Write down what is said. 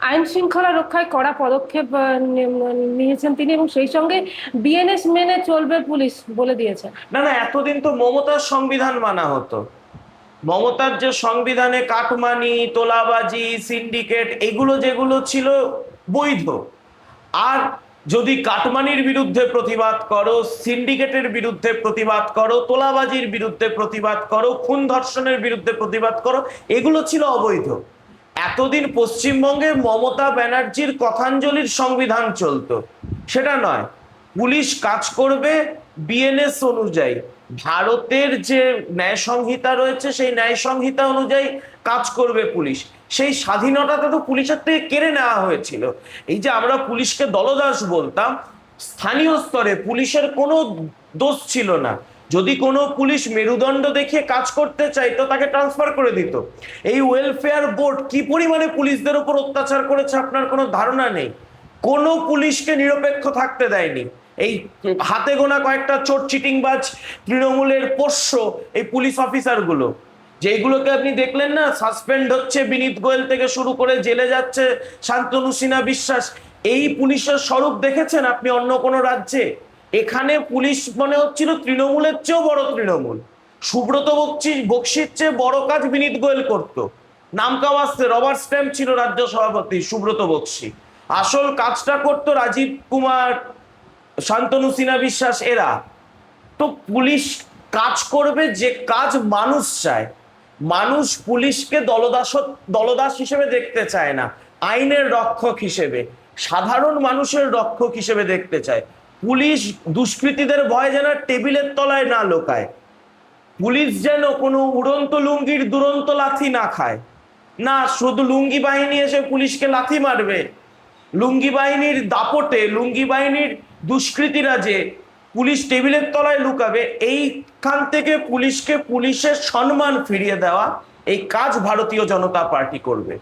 আইন শৃঙ্খলা রক্ষায় কড়া পদক্ষেপ নিয়েছেন তিনি, এবং সেই সঙ্গে বিএনএস মেনে চলবে পুলিশ বলে দিয়েছেন। না না, এতদিন তো মমতার সংবিধান মানা হতো। মমতার যে সংবিধানে কাটমানি, তোলাবাজি, সিন্ডিকেট, এগুলো যেগুলো ছিল বৈধ। আর যদি কাটমানির বিরুদ্ধে প্রতিবাদ করো, সিন্ডিকেটের বিরুদ্ধে প্রতিবাদ করো, তোলাবাজির বিরুদ্ধে প্রতিবাদ করো, খুন ধর্ষণের বিরুদ্ধে প্রতিবাদ করো, এগুলো ছিল অবৈধ। এতদিন পশ্চিমবঙ্গে মমতা ব্যানার্জির কথাঞ্জলির সংবিধান চলতো, সেটা নয়। পুলিশ কাজ করবে বিএনএস অনুযায়ী। ভারতের যে ন্যায় সংহিতা রয়েছে সেই ন্যায় সংহিতা অনুযায়ী কাজ করবে পুলিশ। সেই স্বাধীনতাটা তো পুলিশের থেকে কেড়ে নেওয়া হয়েছিল। এই যে আমরা পুলিশকে দলদাস বলতাম, স্থানীয় স্তরে পুলিশের কোনো দোষ ছিল না। যদি কোনো পুলিশ মেরুদণ্ড দেখিয়ে কাজ করতে চাইতো তাকে ট্রান্সফার করে দিত। এই ওয়েলফেয়ার বোর্ড কি পরিমাণে পুলিশদের উপর অত্যাচার করেছে আপনার কোনো ধারণা নেই। কোনো পুলিশকে নিরপেক্ষ থাকতে দেয়নি। এই হাতে গোনা কয়েকটা চোর চিটিংবাজ তৃণমূলের পোষ্য এই পুলিশ অফিসারগুলো, যেগুলোকে আপনি দেখলেন না, সাসপেন্ড হচ্ছে বিনীত গোয়েল থেকে শুরু করে জেলে যাচ্ছে শান্তনু সিনহা বিশ্বাস। এই পুলিশের স্বরূপ দেখেছেন আপনি অন্য কোনো রাজ্যে? এখানে পুলিশ মনে হচ্ছিল তৃণমূলের চেয়েও বড় তৃণমূল। সুব্রত বক্সির চেয়ে বড় কাজ বিনীত গোয়েল করত। নাম কাওয়াস্তে রবার স্ট্যাম্প ছিল রাজ্য সভাপতি সুব্রত বক্সি। আসল কাজটা করতো রাজীব কুমার, শান্তনু সিনহা বিশ্বাস এরা। তো পুলিশ কাজ করবে যে কাজ মানুষ চায়। মানুষ পুলিশকে দলদাস হিসেবে দেখতে চায় না, আইনের রক্ষক হিসেবে, সাধারণ মানুষের রক্ষক হিসেবে দেখতে চায়। পুলিশ দুষ্কৃতীদের ভয় যেন টেবিলের তলায় না লোকায়। পুলিশ যেন কোনো উড়ন্ত লুঙ্গির দুরন্ত লাথি না খায়। না, শুধু লুঙ্গি বাহিনী এসে পুলিশকে লাথি মারবে, লুঙ্গি বাহিনীর দাপটে, লুঙ্গি বাহিনীর দুষ্কৃতীরা যে পুলিশ টেবিলের তলায় লুকাবে, এইখান থেকে পুলিশকে পুলিশের সম্মান ফিরিয়ে দেওয়া, এই কাজ ভারতীয় জনতা পার্টি করবে।